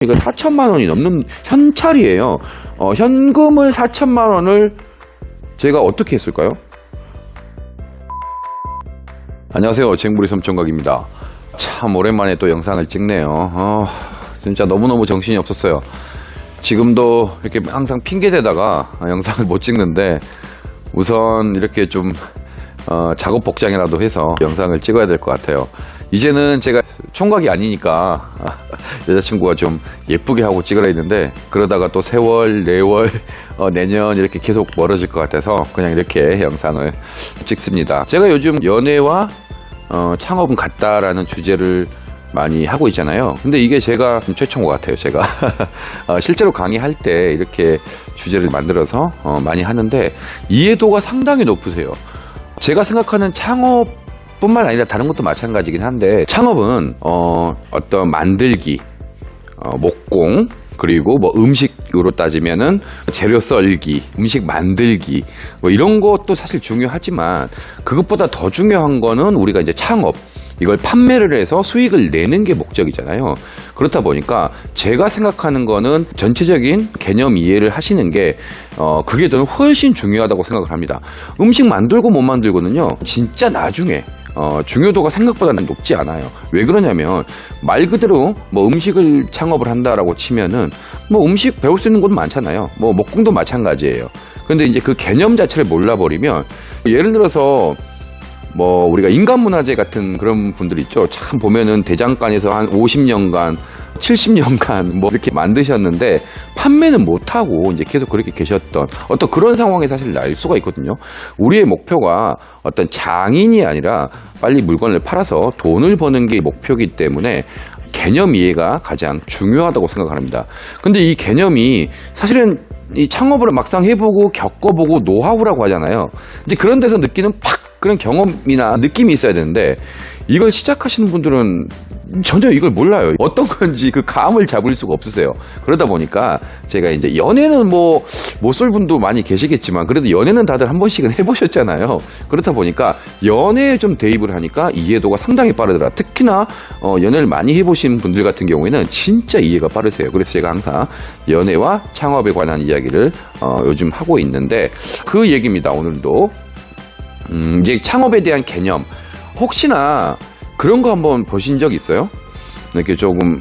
이거 4천만 원이 넘는 현찰이에요. 현금을 4천만 원을 제가 어떻게 했을까요? 안녕하세요. 쟁부리 섬총각입니다. 참 오랜만에 또 영상을 찍네요. 진짜 너무너무 정신이 없었어요. 지금도 이렇게 항상 핑계대다가 영상을 못 찍는데 우선 이렇게 좀 작업 복장이라도 해서 영상을 찍어야 될 것 같아요. 이제는 제가 총각이 아니니까 여자친구가 좀 예쁘게 하고 찍으라 했는데 그러다가 또 세월, 네월, 내년 이렇게 계속 멀어질 것 같아서 그냥 이렇게 영상을 찍습니다. 제가 요즘 연애와 창업은 같다라는 주제를 많이 하고 있잖아요. 근데 이게 제가 좀 최초인 것 같아요. 제가 실제로 강의할 때 이렇게 주제를 만들어서 많이 하는데 이해도가 상당히 높으세요. 제가 생각하는 창업뿐만 아니라 다른 것도 마찬가지긴 한데 창업은 어떤 만들기, 목공, 그리고 뭐 음식으로 따지면은 재료 썰기, 음식 만들기 뭐 이런 것도 사실 중요하지만 그것보다 더 중요한 거는 우리가 이제 창업, 이걸 판매를 해서 수익을 내는 게 목적이잖아요. 그렇다 보니까 제가 생각하는 거는 전체적인 개념 이해를 하시는 게 그게 저는 훨씬 중요하다고 생각을 합니다. 음식 만들고 못 만들고는요 진짜 나중에 중요도가 생각보다는 높지 않아요. 왜 그러냐면 말 그대로 뭐 음식을 창업을 한다라고 치면은 뭐 음식 배울 수 있는 곳 많잖아요. 뭐 목공도 마찬가지예요. 근데 이제 그 개념 자체를 몰라버리면 예를 들어서 뭐 우리가 인간문화재 같은 그런 분들 있죠. 참 보면은 대장간에서 한 50년간 70년간 뭐 이렇게 만드셨는데 판매는 못하고 이제 계속 그렇게 계셨던 어떤 그런 상황에 사실 날 수가 있거든요. 우리의 목표가 어떤 장인이 아니라 빨리 물건을 팔아서 돈을 버는 게 목표이기 때문에 개념 이해가 가장 중요하다고 생각합니다. 근데 이 개념이 사실은 이 창업을 막상 해보고 겪어보고 노하우라고 하잖아요. 이제 그런 데서 느끼는 팍 그런 경험이나 느낌이 있어야 되는데 이걸 시작하시는 분들은 전혀 이걸 몰라요. 어떤 건지 그 감을 잡을 수가 없으세요. 그러다 보니까 제가 이제 연애는 뭐 못 쏠 분도 많이 계시겠지만 그래도 연애는 다들 한 번씩은 해보셨잖아요. 그렇다 보니까 연애에 좀 대입을 하니까 이해도가 상당히 빠르더라. 특히나 연애를 많이 해보신 분들 같은 경우에는 진짜 이해가 빠르세요. 그래서 제가 항상 연애와 창업에 관한 이야기를 요즘 하고 있는데 그 얘기입니다. 오늘도 이제 창업에 대한 개념 혹시나 그런 거 한번 보신 적 있어요? 이렇게 조금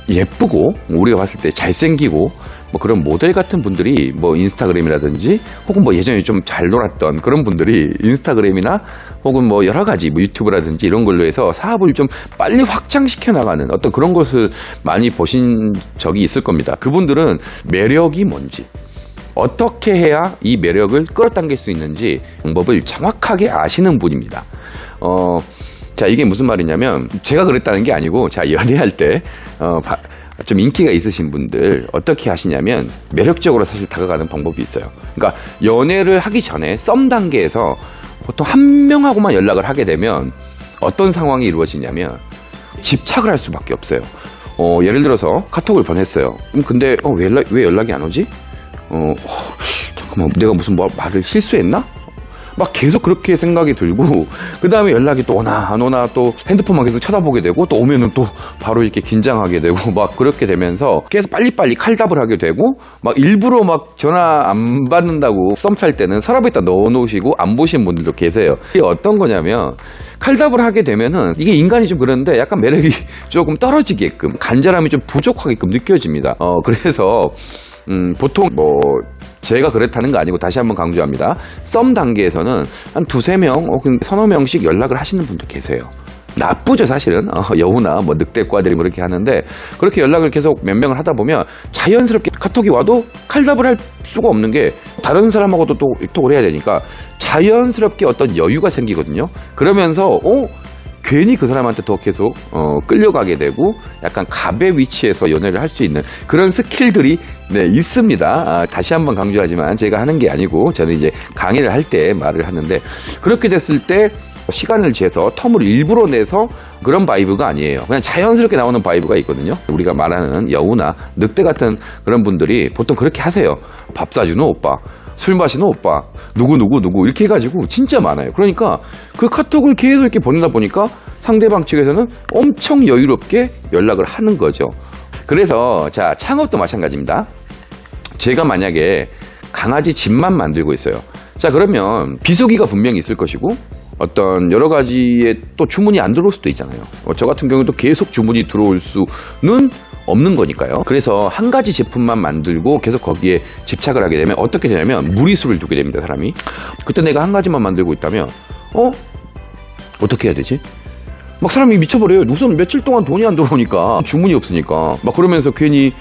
예쁘고 우리가 봤을 때 잘생기고 뭐 그런 모델 같은 분들이 뭐 인스타그램이라든지 혹은 뭐 예전에 좀 잘 놀았던 그런 분들이 인스타그램이나 혹은 뭐 여러 가지 뭐 유튜브라든지 이런 걸로 해서 사업을 좀 빨리 확장시켜 나가는 어떤 그런 것을 많이 보신 적이 있을 겁니다. 그분들은 매력이 뭔지 어떻게 해야 이 매력을 끌어당길 수 있는지 방법을 정확하게 아시는 분입니다. 자, 이게 무슨 말이냐면 제가 그랬다는 게 아니고 자, 연애할 때 좀 인기가 있으신 분들 어떻게 하시냐면 매력적으로 사실 다가가는 방법이 있어요. 그러니까 연애를 하기 전에 썸 단계에서 보통 한 명하고만 연락을 하게 되면 어떤 상황이 이루어지냐면 집착을 할 수밖에 없어요. 예를 들어서 카톡을 보냈어요. 근데 왜 연락이 안 오지? 잠깐만 내가 무슨 말을 실수했나? 막 계속 그렇게 생각이 들고 그 다음에 연락이 또 오나 안 오나 또 핸드폰만 계속 쳐다보게 되고 또 오면은 또 바로 이렇게 긴장하게 되고 막 그렇게 되면서 계속 빨리빨리 칼답을 하게 되고 막 일부러 막 전화 안 받는다고 썸 탈 때는 서랍에다 넣어놓으시고 안 보신 분들도 계세요. 이게 어떤 거냐면 칼답을 하게 되면은 이게 인간이 좀 그런데 약간 매력이 조금 떨어지게끔 간절함이 좀 부족하게끔 느껴집니다. 그래서 보통 뭐 제가 그렇다는 거 아니고 다시 한번 강조합니다. 썸 단계에서는 한 두세 명 혹은 서너 명씩 연락을 하시는 분도 계세요. 나쁘죠 사실은. 여우나 뭐 늑대과들이 뭐 이렇게 하는데 그렇게 연락을 계속 몇 명을 하다 보면 자연스럽게 카톡이 와도 칼답을 할 수가 없는 게 다른 사람하고도 또 톡을 해야 되니까 자연스럽게 어떤 여유가 생기거든요. 그러면서 괜히 그 사람한테 더 계속 끌려가게 되고 약간 갑의 위치에서 연애를 할 수 있는 그런 스킬들이 있습니다. 다시 한번 강조하지만 제가 하는 게 아니고 저는 이제 강의를 할 때 말을 하는데 그렇게 됐을 때 시간을 재서 텀을 일부러 내서 그런 바이브가 아니에요. 그냥 자연스럽게 나오는 바이브가 있거든요. 우리가 말하는 여우나 늑대 같은 그런 분들이 보통 그렇게 하세요. 밥 사주는 오빠, 술 마시는 오빠, 누구 이렇게 해가지고 진짜 많아요. 그러니까 그 카톡을 계속 이렇게 보내다 보니까 상대방 측에서는 엄청 여유롭게 연락을 하는 거죠. 그래서 자, 창업도 마찬가지입니다. 제가 만약에 강아지 집만 만들고 있어요. 자, 그러면 비수기가 분명히 있을 것이고 어떤 여러 가지의 또 주문이 안 들어올 수도 있잖아요. 저 같은 경우도 계속 주문이 들어올 수는 없는 거니까요. 그래서 한 가지 제품만 만들고 계속 거기에 집착을 하게 되면 어떻게 되냐면 무리수를 두게 됩니다, 사람이. 그때 내가 한 가지만 만들고 있다면 어떻게 해야 되지? 막 사람이 미쳐버려요. 우선 며칠 동안 돈이 안 들어오니까, 주문이 없으니까 막 그러면서 괜히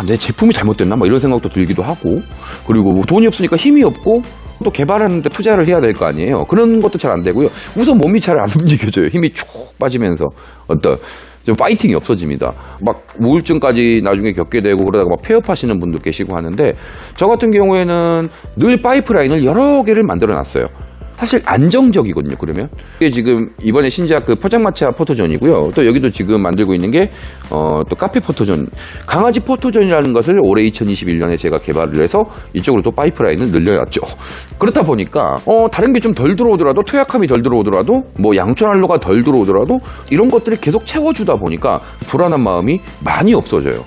내 제품이 잘못됐나 막 이런 생각도 들기도 하고, 그리고 뭐 돈이 없으니까 힘이 없고 또 개발하는데 투자를 해야 될 거 아니에요. 그런 것도 잘 안 되고요. 우선 몸이 잘 안 움직여져요. 힘이 쭉 빠지면서 어떤 좀 파이팅이 없어집니다. 막 우울증까지 나중에 겪게 되고 그러다가 막 폐업하시는 분도 계시고 하는데, 저 같은 경우에는 늘 파이프라인을 여러 개를 만들어 놨어요. 사실 안정적이거든요. 그러면 이게 지금 이번에 신작 그 포장마차 포토존이고요. 또 여기도 지금 만들고 있는 게 또 카페 포토존, 강아지 포토존이라는 것을 올해 2021년에 제가 개발을 해서 이쪽으로 또 파이프라인을 늘려놨죠. 그렇다 보니까 다른 게 좀 덜 들어오더라도, 퇴약함이 덜 들어오더라도, 뭐 양촌알로가 덜 들어오더라도 이런 것들을 계속 채워주다 보니까 불안한 마음이 많이 없어져요.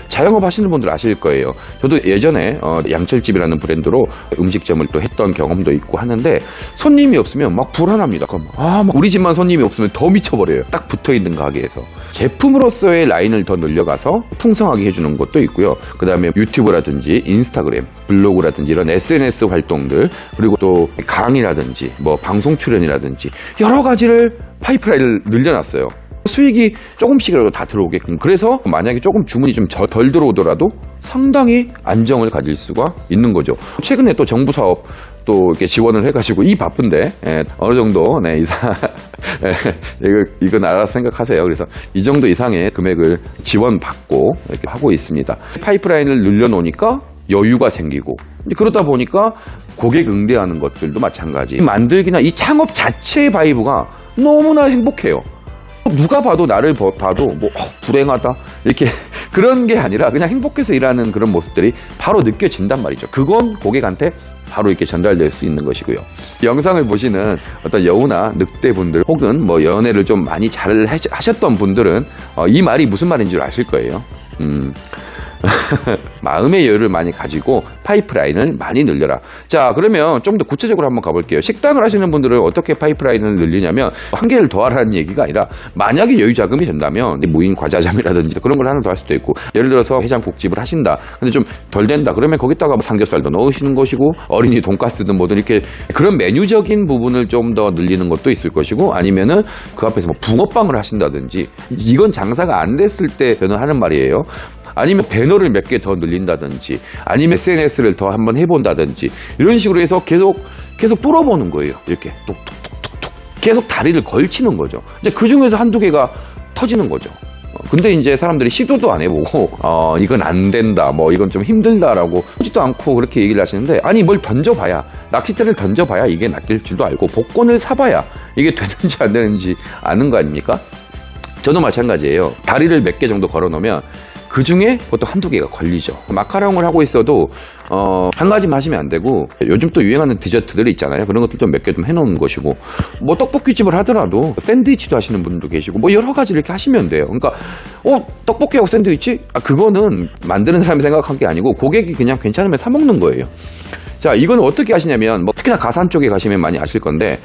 자영업 하시는 분들 아실 거예요. 저도 예전에 양철집이라는 브랜드로 음식점을 또 했던 경험도 있고 하는데, 손님이 없으면 막 불안합니다. 막 우리 집만 손님이 없으면 더 미쳐버려요. 딱 붙어있는 가게에서. 제품으로서의 라인을 더 늘려가서 풍성하게 해주는 것도 있고요. 그 다음에 유튜브라든지 인스타그램, 블로그라든지 이런 SNS 활동들, 그리고 또 강의라든지 뭐 방송 출연이라든지 여러 가지를 파이프라인을 늘려놨어요. 수익이 조금씩이라도 다 들어오게끔. 그래서 만약에 조금 주문이 좀 덜 들어오더라도 상당히 안정을 가질 수가 있는 거죠. 최근에 또 정부 사업 또 이렇게 지원을 해가지고, 이 바쁜데 어느 정도 이건 알아서 생각하세요. 그래서 이 정도 이상의 금액을 지원받고 이렇게 하고 있습니다. 파이프라인을 늘려놓으니까 여유가 생기고, 그러다 보니까 고객 응대하는 것들도 마찬가지. 만들기나 이 창업 자체의 바이브가 너무나 행복해요. 누가 봐도 나를 봐도 뭐 불행하다 이렇게 그런 게 아니라 그냥 행복해서 일하는 그런 모습들이 바로 느껴진단 말이죠. 그건 고객한테 바로 이렇게 전달될 수 있는 것이고요. 영상을 보시는 어떤 여우나 늑대분들, 혹은 뭐 연애를 좀 많이 잘 하셨던 분들은 이 말이 무슨 말인 줄 아실 거예요. 마음의 여유를 많이 가지고 파이프라인을 많이 늘려라. 자, 그러면 좀 더 구체적으로 한번 가볼게요. 식당을 하시는 분들은 어떻게 파이프라인을 늘리냐면, 한 개를 더 하라는 얘기가 아니라, 만약에 여유 자금이 된다면 무인 과자점이라든지 그런 걸 하나 더 할 수도 있고, 예를 들어서 해장국집을 하신다. 근데 좀 덜 된다. 그러면 거기다가 삼겹살도 넣으시는 것이고, 어린이 돈가스든 뭐든 이렇게 그런 메뉴적인 부분을 좀 더 늘리는 것도 있을 것이고, 아니면은 그 앞에서 뭐 붕어빵을 하신다든지, 이건 장사가 안 됐을 때 저는 하는 말이에요. 아니면 배너를 몇 개 더 늘린다든지, 아니면 SNS를 더 한번 해본다든지, 이런 식으로 해서 계속 뚫어보는 거예요. 이렇게 뚝뚝뚝뚝 계속 다리를 걸치는 거죠. 이제 그 중에서 한두 개가 터지는 거죠. 근데 이제 사람들이 시도도 안 해보고 이건 안 된다, 뭐 이건 좀 힘들다라고 하지도 않고 그렇게 얘기를 하시는데, 아니 뭘 던져봐야, 낚싯대를 던져봐야 이게 낚일 줄도 알고, 복권을 사봐야 이게 되는지 안 되는지 아는 거 아닙니까? 저도 마찬가지예요. 다리를 몇 개 정도 걸어놓으면 그 중에 보통 한두 개가 걸리죠. 마카롱을 하고 있어도 한 가지만 하시면 안 되고, 요즘 또 유행하는 디저트들이 있잖아요. 그런 것들 좀 몇 개 좀 해놓는 것이고, 뭐 떡볶이집을 하더라도 샌드위치도 하시는 분도 계시고, 뭐 여러 가지 이렇게 하시면 돼요. 그러니까 떡볶이하고 샌드위치? 그거는 만드는 사람이 생각한 게 아니고 고객이 그냥 괜찮으면 사 먹는 거예요. 자, 이건 어떻게 하시냐면, 뭐 특히나 가산 쪽에 가시면 많이 아실 건데,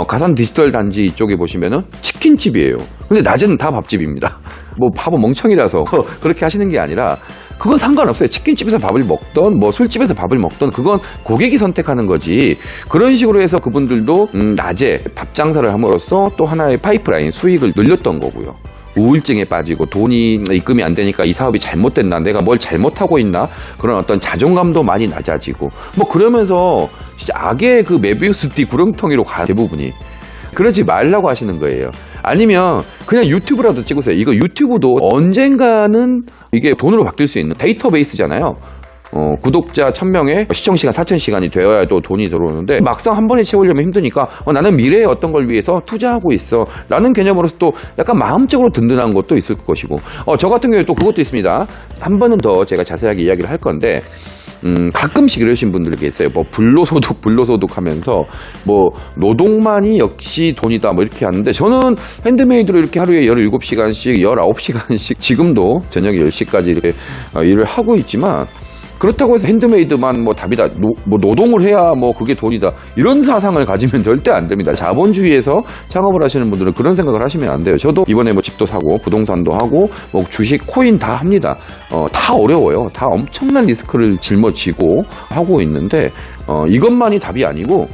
가산 디지털 단지 이쪽에 보시면은 치킨집이에요. 근데 낮에는 다 밥집입니다. 뭐 바보 멍청이라서 그렇게 하시는 게 아니라, 그건 상관없어요. 치킨집에서 밥을 먹던 뭐 술집에서 밥을 먹던, 그건 고객이 선택하는 거지. 그런 식으로 해서 그분들도 낮에 밥 장사를 함으로써 또 하나의 파이프라인 수익을 늘렸던 거고요. 우울증에 빠지고 돈이 입금이 안 되니까 이 사업이 잘못됐나, 내가 뭘 잘못하고 있나, 그런 어떤 자존감도 많이 낮아지고, 뭐 그러면서 진짜 악의 그 메비우스 띠 구렁텅이로 가, 대부분이. 그러지 말라고 하시는 거예요. 아니면 그냥 유튜브라도 찍으세요. 이거 유튜브도 언젠가는 이게 돈으로 바뀔 수 있는 데이터베이스잖아요. 구독자 1000명에 시청시간 4000시간이 되어야 또 돈이 들어오는데, 막상 한 번에 채우려면 힘드니까 나는 미래에 어떤 걸 위해서 투자하고 있어 라는 개념으로서 또 약간 마음적으로 든든한 것도 있을 것이고, 저 같은 경우에 또 그것도 있습니다. 한 번은 더 제가 자세하게 이야기를 할 건데, 가끔씩 이러신 분들이 계세요. 뭐, 불로소득 하면서, 뭐, 노동만이 역시 돈이다, 뭐, 이렇게 하는데, 저는 핸드메이드로 이렇게 하루에 17시간씩, 19시간씩, 지금도 저녁 10시까지 이렇게 일을 하고 있지만, 그렇다고 해서 핸드메이드만 뭐 답이다. 뭐 노동을 해야 뭐 그게 돈이다. 이런 사상을 가지면 절대 안 됩니다. 자본주의에서 창업을 하시는 분들은 그런 생각을 하시면 안 돼요. 저도 이번에 뭐 집도 사고 부동산도 하고 뭐 주식, 코인 다 합니다. 다 어려워요. 다 엄청난 리스크를 짊어지고 하고 있는데 이것만이 답이 아니고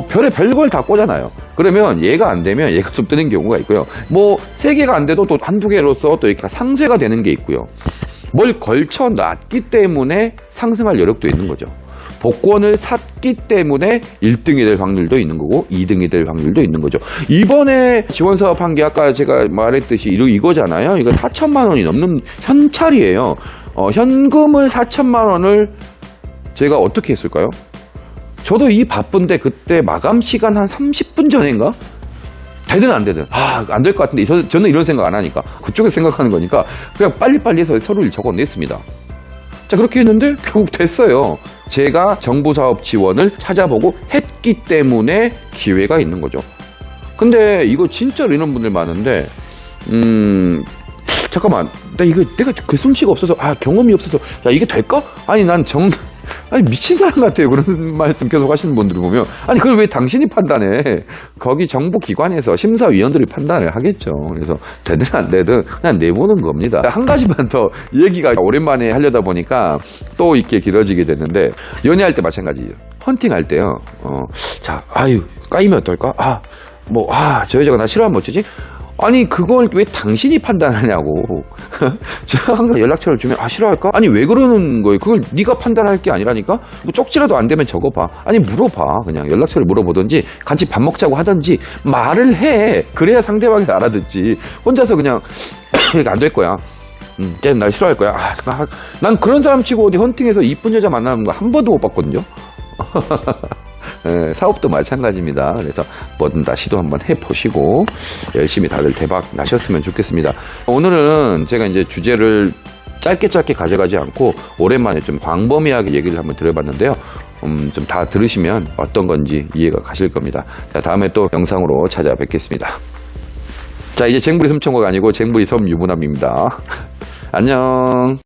별걸 다 꽂아놔요. 그러면 얘가 안 되면 얘가 좀 뜨는 경우가 있고요. 뭐 3개가 안 돼도 또 한두 개로서 또 이렇게 상쇄가 되는 게 있고요. 뭘 걸쳐 놨기 때문에 상승할 여력도 있는 거죠. 복권을 샀기 때문에 1등이 될 확률도 있는 거고 2등이 될 확률도 있는 거죠. 이번에 지원사업 한 게 아까 제가 말했듯이 이거잖아요. 이거 4천만 원이 넘는 현찰이에요. 현금을 4천만 원을 제가 어떻게 했을까요? 저도 이 바쁜데 그때 마감 시간 한 30분 전인가? 되든 안 되든 안 될 것 같은데 저는 이런 생각 안 하니까 그쪽에서 생각하는 거니까 그냥 빨리빨리 해서 서류를 적어냈습니다. 자, 그렇게 했는데 결국 됐어요. 제가 정부 사업 지원을 찾아보고 했기 때문에 기회가 있는 거죠. 근데 이거 진짜로 이런 분들 많은데 잠깐만 내가 그 솜씨가 없어서 경험이 없어서 야 이게 될까? 아니 미친 사람 같아요. 그런 말씀 계속 하시는 분들을 보면 그걸 왜 당신이 판단해? 거기 정부 기관에서 심사위원들이 판단을 하겠죠. 그래서 되든 안 되든 그냥 내보는 겁니다. 한 가지만 더 얘기가 오랜만에 하려다 보니까 또 이렇게 길어지게 됐는데 연애할 때 마찬가지예요. 헌팅할 때요. 까이면 어떨까? 저 여자가 나 싫어하면 어쩌지? 아니 그걸 왜 당신이 판단하냐고. 제가 항상 연락처를 주면 싫어할까? 아니 왜 그러는 거예요? 그걸 네가 판단할 게 아니라니까? 뭐 쪽지라도 안 되면 적어봐. 아니 물어봐. 그냥 연락처를 물어보든지 같이 밥 먹자고 하든지 말을 해. 그래야 상대방이 알아듣지. 혼자서 그냥 이게 안 될 거야. 쟤는 날 싫어할 거야. 난 그런 사람 치고 어디 헌팅에서 이쁜 여자 만나는 거 한 번도 못 봤거든요. 사업도 마찬가지입니다. 그래서 뭐든 다 시도 한번 해보시고 열심히 다들 대박 나셨으면 좋겠습니다. 오늘은 제가 이제 주제를 짧게 가져가지 않고 오랜만에 좀 광범위하게 얘기를 한번 들어봤는데요. 좀 다 들으시면 어떤 건지 이해가 가실 겁니다. 자, 다음에 또 영상으로 찾아뵙겠습니다. 자, 이제 쟁부리 섬청과가 아니고 쟁부리 섬유부남입니다. 안녕.